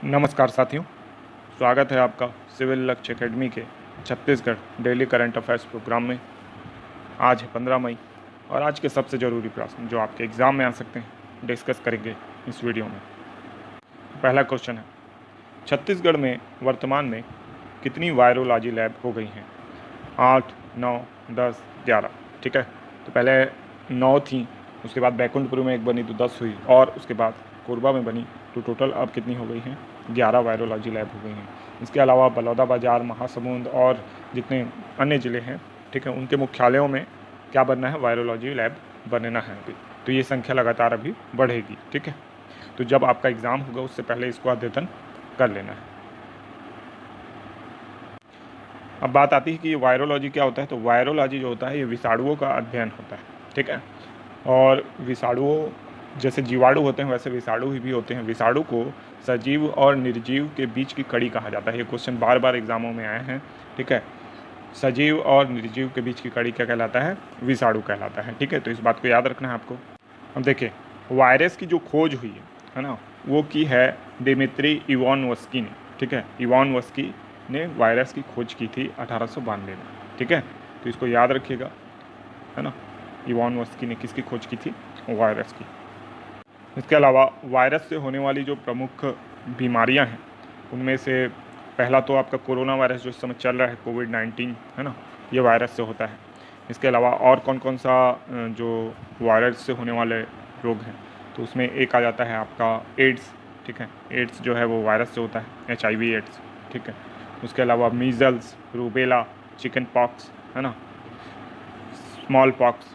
नमस्कार साथियों, स्वागत है आपका सिविल लक्ष्य एकेडमी के Chhattisgarh daily current affairs programme में। आज है 15 मई और आज के सबसे ज़रूरी प्रश्न जो आपके एग्ज़ाम में आ सकते हैं डिस्कस करेंगे इस वीडियो में। पहला क्वेश्चन है, छत्तीसगढ़ में वर्तमान में कितनी वायरोलॉजी लैब हो गई हैं? 8, 9, 10, 11। ठीक है, तो पहले 9 थी, उसके बाद बैकुंठपुर में एक बनी तो 10 हुई और उसके बाद कोरबा में बनी, तो टोटल अब कितनी हो गई हैं? 11 वायरोलॉजी लैब हो गई हैं। इसके अलावा बलौदाबाजार, महासमुंद और जितने अन्य ज़िले हैं, ठीक है, उनके मुख्यालयों में क्या बनना है? वायरोलॉजी लैब बनना है अभी। तो ये संख्या लगातार अभी बढ़ेगी। ठीक है, तो जब आपका एग्ज़ाम होगा उससे पहले इसको अद्यतन कर लेना है। अब बात आती है कि वायरोलॉजी क्या होता है। तो वायरोलॉजी जो होता है ये विषाणुओं का अध्ययन होता है। ठीक है, और विषाणुओं जैसे जीवाणु होते हैं वैसे विषाणु भी होते हैं। विषाणु को सजीव और निर्जीव के बीच की कड़ी कहा जाता है। ये क्वेश्चन बार बार एग्जामों में आए हैं। ठीक है, सजीव और निर्जीव के बीच की कड़ी क्या कहलाता है? विषाणु कहलाता है। ठीक है, तो इस बात को याद रखना है आपको। अब देखिए, वायरस की जो खोज हुई है ना, वो की है दिमित्री इवानोव्स्की ने। ठीक है, इवानोव्स्की ने वायरस की खोज की थी 1892 में। ठीक है, तो इसको याद रखिएगा, है ना। इवानोव्स्की ने किसकी खोज की थी? वायरस की। इसके अलावा वायरस से होने वाली जो प्रमुख बीमारियां हैं उनमें से पहला तो आपका कोरोना वायरस जो इस समय चल रहा है, कोविड-19, है ना, ये वायरस से होता है। इसके अलावा और कौन कौन सा जो वायरस से होने वाले रोग हैं, तो उसमें एक आ जाता है आपका एड्स। ठीक है, एड्स जो है वो वायरस से होता है, HIV एड्स। ठीक है, उसके अलावा मीज़ल्स, रूबेला, चिकन पॉक्स, है ना, स्मॉल पॉक्स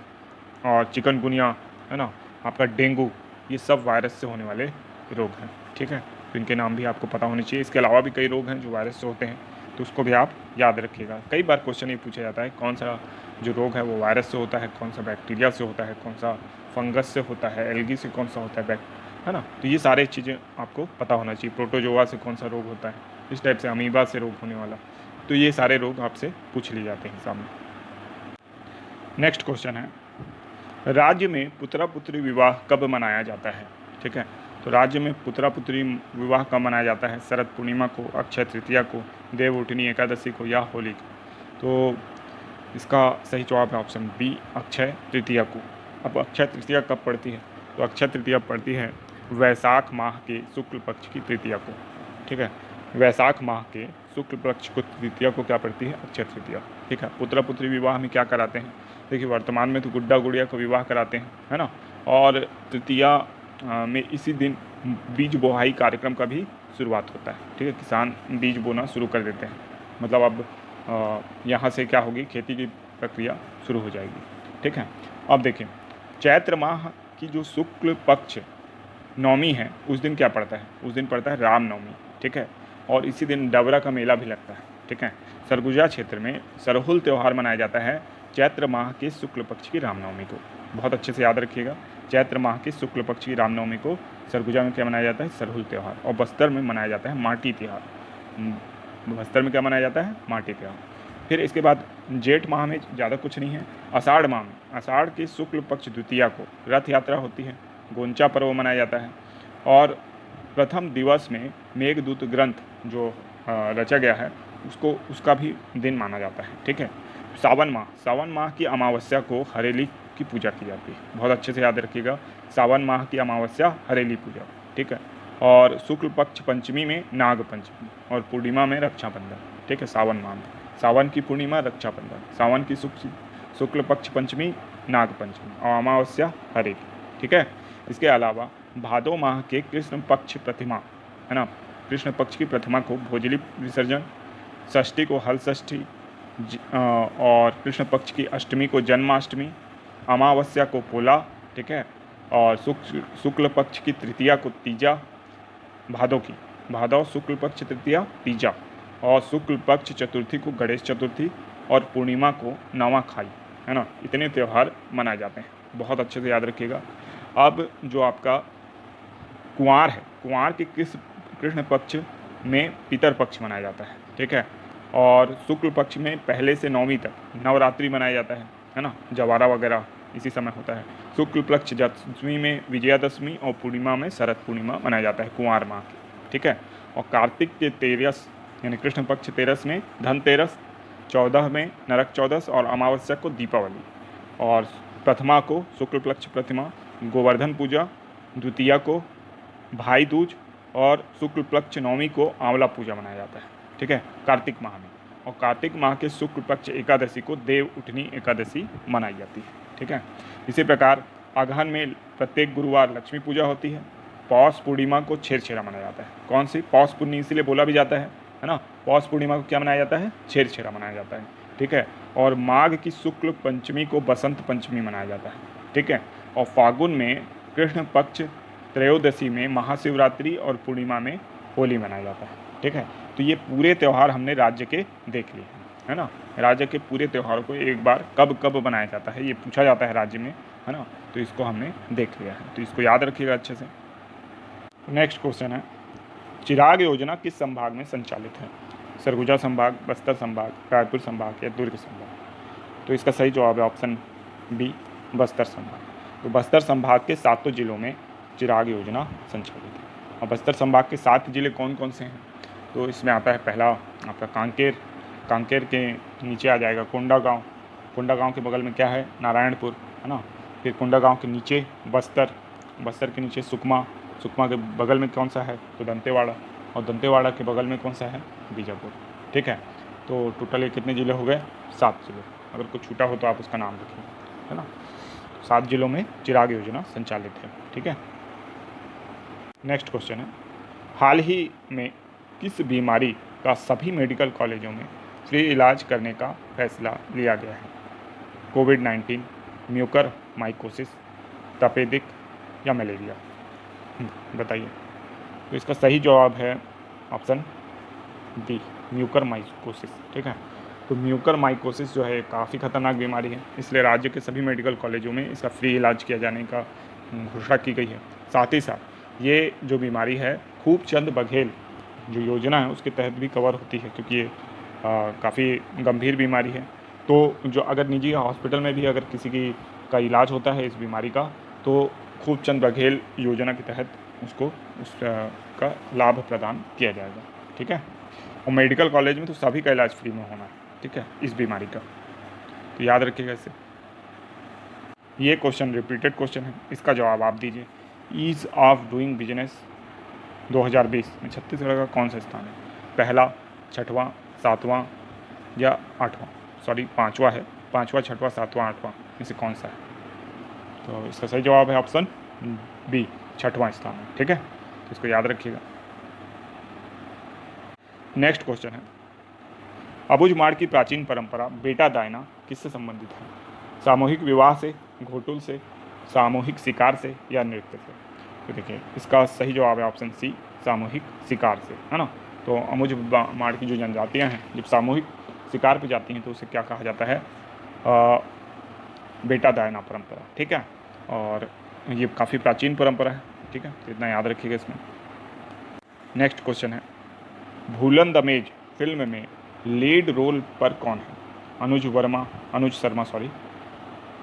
और चिकनगुनिया, है ना, आपका डेंगू, ये सब वायरस से होने वाले रोग हैं। ठीक है, तो इनके नाम भी आपको पता होने चाहिए। इसके अलावा भी कई रोग हैं जो वायरस से होते हैं, तो उसको भी आप याद रखिएगा। कई बार क्वेश्चन ये पूछा जाता है कौन सा जो रोग है वो वायरस से होता है, कौन सा बैक्टीरिया से होता है, कौन सा फंगस से होता है, एल्गी से कौन सा होता है ना। तो ये सारी चीज़ें आपको पता होना चाहिए। प्रोटोजोआ से कौन सा रोग होता है, इस टाइप से अमीबा से रोग होने वाला, तो ये सारे रोग आपसे पूछ लिए जाते हैं सामने। नेक्स्ट क्वेश्चन है, राज्य में पुत्रा पुत्री विवाह कब मनाया जाता है? ठीक है, तो राज्य में पुत्रा पुत्री विवाह कब मनाया जाता है? शरद पूर्णिमा को, अक्षय तृतीया को, देवउठनी एकादशी को या होली को? तो इसका सही जवाब है ऑप्शन बी, अक्षय तृतीया को। अब अक्षय तृतीया कब पड़ती है? तो अक्षय तृतीया पड़ती है वैशाख माह के शुक्ल पक्ष की तृतीया को। ठीक है, वैशाख माह के शुक्ल पक्ष को तृतीया को क्या पड़ती है? अक्षय तृतीया। ठीक है, पुत्र पुत्री विवाह में क्या कराते हैं? देखिए, वर्तमान में तो गुड्डा गुड़िया को विवाह कराते हैं, है ना, और तृतीया में इसी दिन बीज बोहाई कार्यक्रम का भी शुरुआत होता है। ठीक है, किसान बीज बोना शुरू कर देते हैं, मतलब अब यहाँ से क्या होगी? खेती की प्रक्रिया शुरू हो जाएगी। ठीक है, अब देखें, चैत्र माह की जो शुक्ल पक्ष नवमी है उस दिन क्या पड़ता है? उस दिन पड़ता है रामनवमी। ठीक है, और इसी दिन डबरा का मेला भी लगता है। ठीक है, सरगुजा क्षेत्र में सरहुल त्यौहार मनाया जाता है चैत्र माह के शुक्ल पक्ष की रामनवमी को। बहुत अच्छे से याद रखिएगा, चैत्र माह के शुक्ल पक्ष की रामनवमी को सरगुजा में क्या मनाया जाता है? सरहुल त्यौहार। और बस्तर में मनाया जाता है माटी त्यौहार। बस्तर में क्या मनाया जाता है? माटी त्यौहार। फिर इसके बाद जेठ माह में ज़्यादा कुछ नहीं है। आषाढ़ माह में, आषाढ़ के शुक्ल पक्ष द्वितीया को रथ यात्रा होती है, गोंचा पर्व मनाया जाता है। और प्रथम दिवस में मेघदूत ग्रंथ जो रचा गया है उसका भी दिन माना जाता है। ठीक है, सावन माह की अमावस्या को हरेली की पूजा की जाती है। बहुत अच्छे से याद रखिएगा, सावन माह की अमावस्या हरेली पूजा। ठीक है, और शुक्ल पक्ष पंचमी में नाग पंचमी और पूर्णिमा में रक्षाबंधन। ठीक है, सावन माह में सावन की पूर्णिमा रक्षाबंधन, सावन की शुक्ल पक्ष पंचमी नाग पंचमी और अमावस्या हरेली। ठीक है, इसके अलावा भादो माह के कृष्ण पक्ष प्रतिमा, है ना, कृष्ण पक्ष की प्रतिमा को भोजली विसर्जन, षष्ठी को हल षष्ठी, और कृष्ण पक्ष की अष्टमी को जन्माष्टमी, अमावस्या को पोला। ठीक है, और शुक्ल पक्ष की तृतीया को तीजा, भादव शुक्ल पक्ष तृतीया तीजा, और शुक्ल पक्ष चतुर्थी को गणेश चतुर्थी, और पूर्णिमा को नवाखाई, है ना। इतने त्यौहार मनाए जाते हैं, बहुत अच्छे से याद रखिएगा। अब जो आपका कुंवार है, कुंवार के कृष्ण पक्ष में पितर पक्ष मनाया जाता है। ठीक है, और शुक्ल पक्ष में पहले से नौवीं तक नवरात्रि मनाया जाता है ना, जवारा वगैरह इसी समय होता है। शुक्ल पक्ष दशमी में विजयादशमी और पूर्णिमा में शरद पूर्णिमा मनाया जाता है कुंवार माह की। ठीक है, और कार्तिक के 13 यानी कृष्ण पक्ष 13 में धनतेरस, 14 में नरक चौदस और अमावस्या को दीपावली, और प्रथमा को शुक्ल पक्ष प्रतिमा गोवर्धन पूजा, द्वितीया को भाई दूज और शुक्ल पक्ष नवमी को आंवला पूजा मनाया जाता है। ठीक है, कार्तिक माह में। और कार्तिक माह के शुक्ल पक्ष एकादशी को देव उठनी एकादशी मनाई जाती है। ठीक है, इसी प्रकार अगहन में प्रत्येक गुरुवार लक्ष्मी पूजा होती है। पौष पूर्णिमा को छेरछेरा मनाया जाता है। कौन सी? पौष पूर्णिमा इसीलिए बोला भी जाता है ना। पौष पूर्णिमा को क्या मनाया जाता है? छेरछेरा मनाया जाता है। ठीक है, और माघ की शुक्ल पंचमी को बसंत पंचमी मनाया जाता है। ठीक है, और फागुन में कृष्ण पक्ष त्रयोदशी में महाशिवरात्रि और पूर्णिमा में होली मनाया जाता है। ठीक है, तो ये पूरे त्यौहार हमने राज्य के देख लिए हैं, है ना। राज्य के पूरे त्योहारों को एक बार कब कब बनाया जाता है ये पूछा जाता है राज्य में, है ना। तो इसको हमने देख लिया है, तो इसको याद रखिएगा अच्छे से। नेक्स्ट क्वेश्चन है, चिराग योजना किस संभाग में संचालित है? सरगुजा संभाग, बस्तर संभाग, रायपुर संभाग या दुर्ग संभाग? तो इसका सही जवाब है ऑप्शन बी, बस्तर संभाग। तो बस्तर संभाग के 7 जिलों में चिराग योजना संचालित है। और बस्तर संभाग के 7 जिले कौन कौन से हैं? तो इसमें आता है पहला आपका कांकेर, कांकेर के नीचे आ जाएगा कोंडागांव, कोंडागांव के बगल में क्या है? नारायणपुर, है ना। फिर कोंडागांव के नीचे बस्तर, बस्तर के नीचे सुकमा, सुकमा के बगल में कौन सा है? तो दंतेवाड़ा, और दंतेवाड़ा के बगल में कौन सा है? बीजापुर। ठीक है, तो टोटल ये कितने ज़िले हो गए? 7 जिले। अगर कुछ छूटा हो तो आप उसका नाम लिखिए, है ना। 7 जिलों में चिराग योजना संचालित है। ठीक है, नेक्स्ट क्वेश्चन है, हाल ही में किस बीमारी का सभी मेडिकल कॉलेजों में फ्री इलाज करने का फैसला लिया गया है? कोविड-19, म्यूकर माइकोसिस, तपेदिक या मलेरिया? बताइए। तो इसका सही जवाब है ऑप्शन बी, म्यूकर माइकोसिस। ठीक है, तो म्यूकर माइकोसिस जो है काफ़ी खतरनाक बीमारी है, इसलिए राज्य के सभी मेडिकल कॉलेजों में इसका फ्री इलाज किया जाने का घोषणा की गई है। साथ ही साथ ये जो बीमारी है खूबचंद बघेल जो योजना है उसके तहत भी कवर होती है, क्योंकि ये काफ़ी गंभीर बीमारी है। तो जो अगर निजी हॉस्पिटल में भी अगर किसी की का इलाज होता है इस बीमारी का, तो खूबचंद बघेल योजना के तहत उसको का लाभ प्रदान किया जाएगा। ठीक है, और मेडिकल कॉलेज में तो सभी का इलाज फ्री में होना है। ठीक है, इस बीमारी का, तो याद रखिएगा इसे। ये क्वेश्चन रिपीटेड क्वेश्चन है, इसका जवाब आप दीजिए। ईज़ ऑफ डूइंग बिजनेस 2020 में छत्तीसगढ़ का कौन सा स्थान है? पहला, छठवां, सातवां या आठवां? सॉरी, पाँचवा है। पाँचवा, छठवां, सातवां, आठवां में से कौन सा है? तो इसका सही जवाब है ऑप्शन बी, छठवां स्थान है। ठीक है, तो इसको याद रखिएगा। नेक्स्ट क्वेश्चन है, अबुझमाड़ की प्राचीन परंपरा बेटा दायना किससे संबंधित है? सामूहिक विवाह से, घोटुल से, सामूहिक शिकार से या नृत्य से? तो देखिए इसका सही जवाब है ऑप्शन सी, सामूहिक शिकार से, है ना। तो अबुझमाड़ की जो जनजातियाँ हैं जब सामूहिक शिकार पे जाती हैं तो उसे क्या कहा जाता है? बेटा दायना परंपरा। ठीक है, और ये काफ़ी प्राचीन परंपरा है। ठीक है, तो इतना याद रखिएगा इसमें। नेक्स्ट क्वेश्चन है, भूलन द मेज फिल्म में लीड रोल पर कौन है? अनुज शर्मा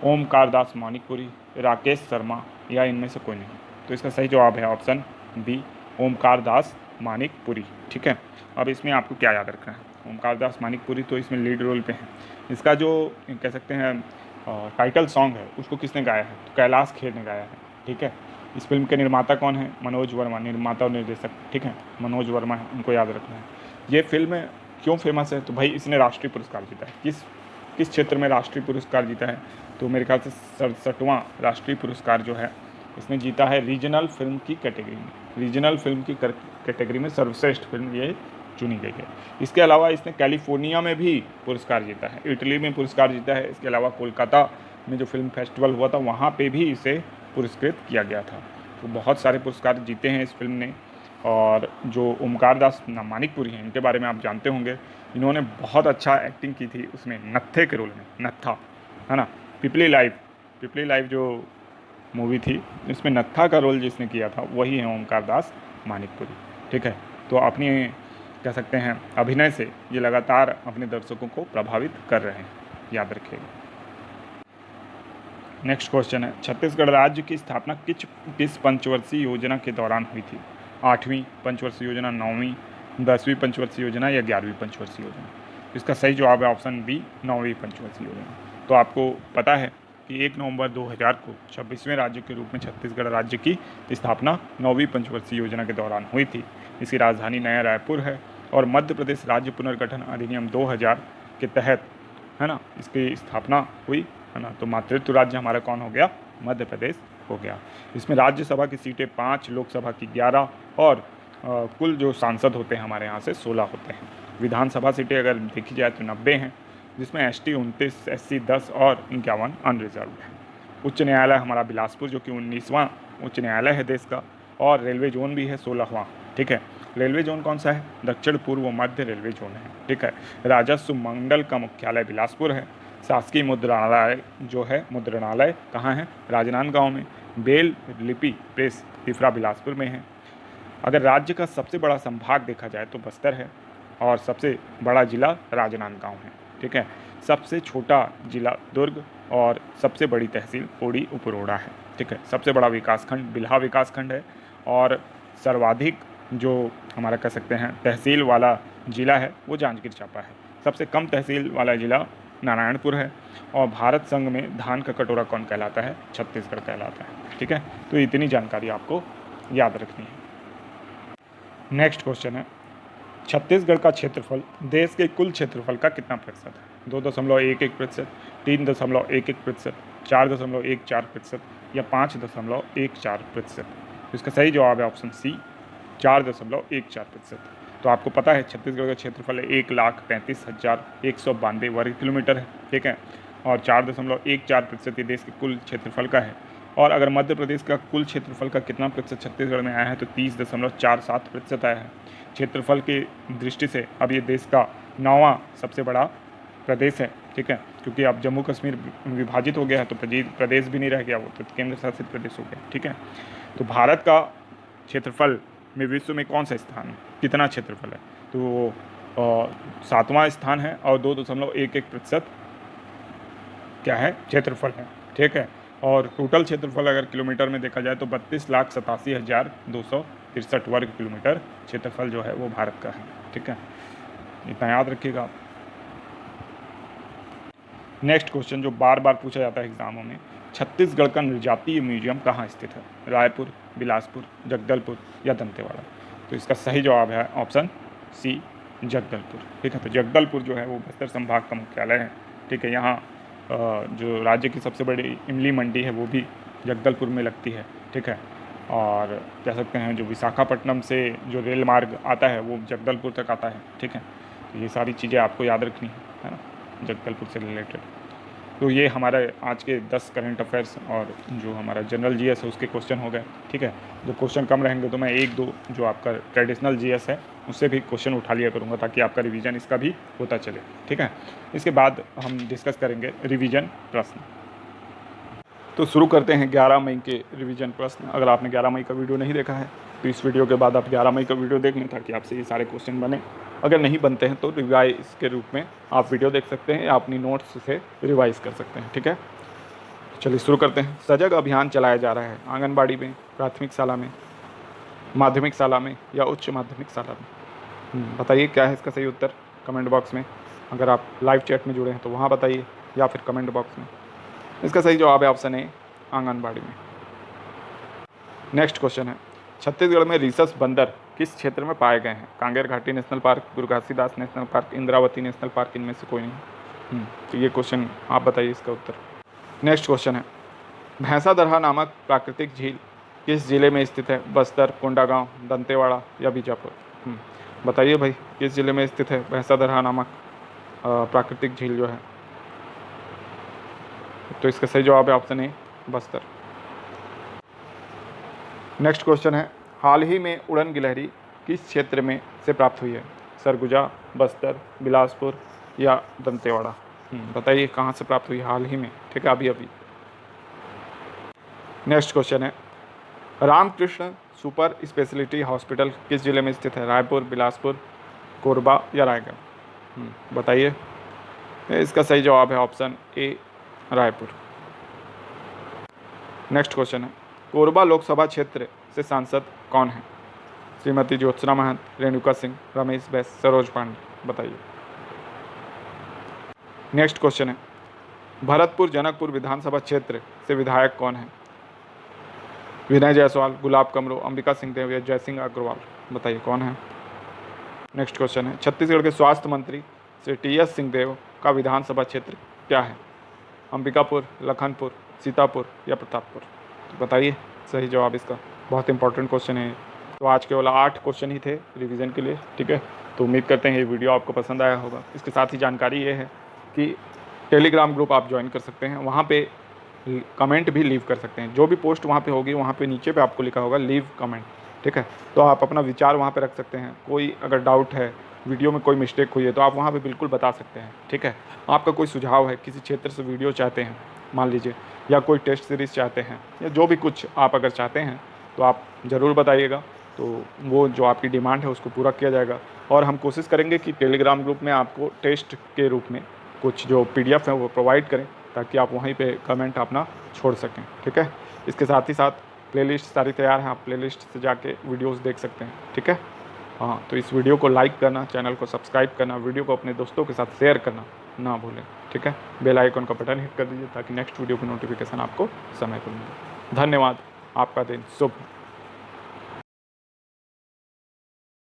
ओमकार दास मानिकपुरी, राकेश शर्मा या इनमें से कोई नहीं? तो इसका सही जवाब है ऑप्शन बी, ओमकार दास मानिकपुरी। ठीक है, अब इसमें आपको क्या याद रखना है? ओमकार दास मानिकपुरी तो इसमें लीड रोल पे हैं। इसका जो कह सकते हैं टाइटल सॉन्ग है उसको किसने गाया है? तो कैलाश खेर ने गाया है। ठीक है, इस फिल्म के निर्माता कौन है? मनोज वर्मा, निर्माता और निर्देशक। ठीक है, मनोज वर्मा है, उनको याद रखना है। ये फिल्म क्यों फेमस है? तो भाई इसने राष्ट्रीय पुरस्कार जीता है। किस क्षेत्र में राष्ट्रीय पुरस्कार जीता है? तो मेरे ख्याल से 67वां राष्ट्रीय पुरस्कार जो है इसने जीता है रीजनल फिल्म की कैटेगरी में। रीजनल फिल्म की कैटेगरी में सर्वश्रेष्ठ फिल्म ये चुनी गई है। इसके अलावा इसने कैलिफोर्निया में भी पुरस्कार जीता है, इटली में पुरस्कार जीता है। इसके अलावा कोलकाता में जो फिल्म फेस्टिवल हुआ था वहाँ पे भी इसे पुरस्कृत किया गया था। तो बहुत सारे पुरस्कार जीते हैं इस फिल्म ने। और जो ओमकार दास मानिकपुरी हैं इनके बारे में आप जानते होंगे, इन्होंने बहुत अच्छा एक्टिंग की थी उसमें नत्थे के रोल में, नत्था, है ना। पिपली लाइव जो मूवी थी इसमें नत्था का रोल जिसने किया था वही है ओमकार दास मानिकपुरी। ठीक है, तो अपनी कह सकते हैं अभिनय से ये लगातार अपने दर्शकों को प्रभावित कर रहे हैं, याद रखिएगा। नेक्स्ट क्वेश्चन है, छत्तीसगढ़ राज्य की स्थापना किस पंचवर्षीय योजना के दौरान हुई थी? 8वीं पंचवर्षीय योजना, 9वीं, 10वीं पंचवर्षीय योजना या 11वीं पंचवर्षीय योजना? इसका सही जवाब है ऑप्शन बी, 9वीं पंचवर्षीय योजना। तो आपको पता है कि 1 नवंबर 2000 को 26वें राज्य के रूप में छत्तीसगढ़ राज्य की स्थापना 9वीं पंचवर्षीय योजना के दौरान हुई थी। इसकी राजधानी नया रायपुर है और मध्य प्रदेश राज्य पुनर्गठन अधिनियम 2000 के तहत, है ना, इसकी स्थापना हुई, है ना। तो मातृत्व राज्य हमारा कौन हो गया? मध्य प्रदेश हो गया। इसमें राज्यसभा की सीटें 5, लोकसभा की 11 और कुल जो सांसद होते हैं हमारे यहाँ से 16 होते हैं। विधानसभा सीटें अगर देखी जाए तो 90 हैं, जिसमें एसटी 29, एससी 10 और 51 अनरिजर्व है। उच्च न्यायालय हमारा बिलासपुर, जो कि 19वां उच्च न्यायालय है देश का, और रेलवे जोन भी है 16वां। ठीक है, रेलवे जोन कौन सा है? दक्षिण पूर्व मध्य रेलवे जोन है। ठीक है, राजस्व मंडल का मुख्यालय बिलासपुर है। शासकीय मुद्रणालय जो है, मुद्रणालय कहाँ है? राजनांदगांव में। बेल लिपि प्रेस तिफरा बिलासपुर में है। अगर राज्य का सबसे बड़ा संभाग देखा जाए तो बस्तर है और सबसे बड़ा जिला राजनांदगांव है। ठीक है, सबसे छोटा जिला दुर्ग और सबसे बड़ी तहसील पौड़ी उपरोड़ा है। ठीक है, सबसे बड़ा विकासखंड बिल्हा विकासखंड है और सर्वाधिक जो हमारा कह सकते हैं तहसील वाला जिला है वो जांजगीर चांपा है। सबसे कम तहसील वाला जिला नारायणपुर है। और भारत संघ में धान का कटोरा कौन कहलाता है? छत्तीसगढ़ कहलाता है। ठीक है, तो इतनी जानकारी आपको याद रखनी है। नेक्स्ट क्वेश्चन है, छत्तीसगढ़ का क्षेत्रफल देश के कुल क्षेत्रफल का कितना प्रतिशत है? 2.11%, 3.11%, 4.14% या 5.14%? इसका सही जवाब है ऑप्शन सी, 4.14%। तो आपको पता है छत्तीसगढ़ का क्षेत्रफल 1,35,192 वर्ग किलोमीटर है। ठीक है, और 4.14% देश के कुल क्षेत्रफल का है। और अगर मध्य प्रदेश का कुल क्षेत्रफल का कितना प्रतिशत छत्तीसगढ़ में आया है तो 30.47% आया है। क्षेत्रफल की दृष्टि से अब ये देश का 9वां सबसे बड़ा प्रदेश है। ठीक है, क्योंकि अब जम्मू कश्मीर विभाजित हो गया है तो प्रदेश भी नहीं रह गया, वो तो केंद्र शासित प्रदेश हो गया। ठीक है, तो भारत का क्षेत्रफल में विश्व में कौन सा स्थान है? कितना क्षेत्रफल है? तो 7वां स्थान है और 2.11% क्या है? क्षेत्रफल है। ठीक है, और टोटल क्षेत्रफल अगर किलोमीटर में देखा जाए तो 32,87,263 वर्ग किलोमीटर क्षेत्रफल जो है वो भारत का है। ठीक है, इतना याद रखिएगा आप। नेक्स्ट क्वेश्चन जो बार बार पूछा जाता है एग्जामों में, छत्तीसगढ़ का नृजातीय म्यूजियम कहाँ स्थित है? रायपुर, बिलासपुर, जगदलपुर या दंतेवाड़ा? तो इसका सही जवाब है ऑप्शन सी, जगदलपुर। ठीक है, तो जगदलपुर जो है वो बस्तर संभाग का मुख्यालय है। ठीक है, यहाँ जो राज्य की सबसे बड़ी इमली मंडी है वो भी जगदलपुर में लगती है। ठीक है, और कह सकते हैं जो विशाखापट्टनम से जो रेल मार्ग आता है वो जगदलपुर तक आता है। ठीक है, तो ये सारी चीज़ें आपको याद रखनी है ना, जगदलपुर से रिलेटेड। तो ये हमारे आज के 10 करंट अफेयर्स और जो हमारा जनरल जीएस है उसके क्वेश्चन हो गए। ठीक है, जो क्वेश्चन कम रहेंगे तो मैं 1-2 जो आपका ट्रेडिशनल जीएस है उससे भी क्वेश्चन उठा लिया करूँगा ताकि आपका रिवीजन इसका भी होता चले। ठीक है, इसके बाद हम डिस्कस करेंगे रिवीजन प्रश्न। तो शुरू करते हैं 11 मई के रिवीजन प्रश्न। अगर आपने 11 मई का वीडियो नहीं देखा है तो इस वीडियो के बाद आप 11 मई का वीडियो देख लें ताकि आपसे ये सारे क्वेश्चन बने। अगर नहीं बनते हैं तो रिवाइज के रूप में आप वीडियो देख सकते हैं या अपनी नोट्स से रिवाइज कर सकते हैं। ठीक है, चलिए शुरू करते हैं। सजग अभियान चलाया जा रहा है आंगनबाड़ी में, प्राथमिक शाला में, माध्यमिक शाला में या उच्च माध्यमिक शाला में? बताइए क्या है इसका सही उत्तर कमेंट बॉक्स में। अगर आप लाइव चैट में जुड़े हैं तो वहाँ बताइए या फिर कमेंट बॉक्स में। इसका सही जवाब है ऑप्शन ए, आंगनबाड़ी में। नेक्स्ट क्वेश्चन है, छत्तीसगढ़ में रीसस बंदर किस क्षेत्र में पाए गए हैं? कांगेर घाटी नेशनल पार्क, गुरु Ghasidas national park, Indravati national park, इनमें से कोई नहीं। तो ये क्वेश्चन आप बताइए इसका उत्तर। नेक्स्ट क्वेश्चन है, भैंसादरहा नामक प्राकृतिक झील किस जिले में स्थित है? बस्तर, कोंडागांव, दंतेवाड़ा या बीजापुर? बताइए भाई, किस जिले में स्थित है भैंसादरहा नामक प्राकृतिक झील जो है? तो इसका सही जवाब है option A, Bastar. Next question है, हाल ही में उड़न गिलहरी किस क्षेत्र में से प्राप्त हुई है? सरगुजा, बस्तर, बिलासपुर या दंतेवाड़ा? बताइए कहाँ से प्राप्त हुई हाल ही में? ठीक है, अभी अभी। नेक्स्ट क्वेश्चन है, रामकृष्ण सुपर स्पेशलिटी हॉस्पिटल किस जिले में स्थित है? रायपुर, बिलासपुर, कोरबा या रायगढ़? बताइए। इसका सही जवाब है option A, Raipur. Next question है, कोरबा लोकसभा क्षेत्र से सांसद कौन है? श्रीमती ज्योत्सना महंत, रेणुका सिंह, रमेश बैस, सरोज पांडे। बताइए। नेक्स्ट क्वेश्चन है, भरतपुर जनकपुर विधानसभा क्षेत्र से विधायक कौन है? विनय जायसवाल, गुलाब कमरो, अंबिका सिंह देव या जयसिंह अग्रवाल। बताइए कौन है। नेक्स्ट क्वेश्चन है, छत्तीसगढ़ के स्वास्थ्य मंत्री श्री टी.एस. सिंहदेव का विधानसभा क्षेत्र क्या है? अंबिकापुर, लखनपुर, सीतापुर या प्रतापपुर। तो बताइए सही जवाब इसका। बहुत इंपॉर्टेंट क्वेश्चन है। तो आज केवल 8 क्वेश्चन ही थे रिवीजन के लिए, ठीक है। तो उम्मीद करते हैं ये वीडियो आपको पसंद आया होगा। इसके साथ ही जानकारी ये है कि टेलीग्राम ग्रुप आप ज्वाइन कर सकते हैं, वहाँ पे कमेंट भी लीव कर सकते हैं। जो भी पोस्ट वहाँ पे होगी वहाँ पे नीचे पे आपको लिखा होगा लीव कमेंट, ठीक है। तो आप अपना विचार वहाँ पे रख सकते हैं। कोई अगर डाउट है, वीडियो में कोई मिस्टेक हुई है तो आप वहाँ पे बिल्कुल बता सकते हैं, ठीक है। आपका कोई सुझाव है, किसी क्षेत्र से वीडियो चाहते हैं मान लीजिए, या कोई टेस्ट सीरीज़ चाहते हैं, या जो भी कुछ आप अगर चाहते हैं तो आप ज़रूर बताइएगा। तो वो जो आपकी डिमांड है उसको पूरा किया जाएगा। और हम कोशिश करेंगे कि टेलीग्राम ग्रुप में आपको टेस्ट के रूप में कुछ जो PDF है वो प्रोवाइड करें, ताकि आप वहीं पे कमेंट अपना छोड़ सकें, ठीक है। इसके साथ ही साथ प्लेलिस्ट सारी तैयार है, आप प्लेलिस्ट से जाके वीडियोस देख सकते हैं, ठीक है। हाँ, तो इस वीडियो को लाइक करना, चैनल को सब्सक्राइब करना, वीडियो को अपने दोस्तों के साथ शेयर करना ना भूलें, ठीक है। बेल आइकन का बटन हिट कर दीजिए ताकि नेक्स्ट वीडियो की नोटिफिकेशन आपको समय पर मिले। धन्यवाद। आपका दिन शुभ।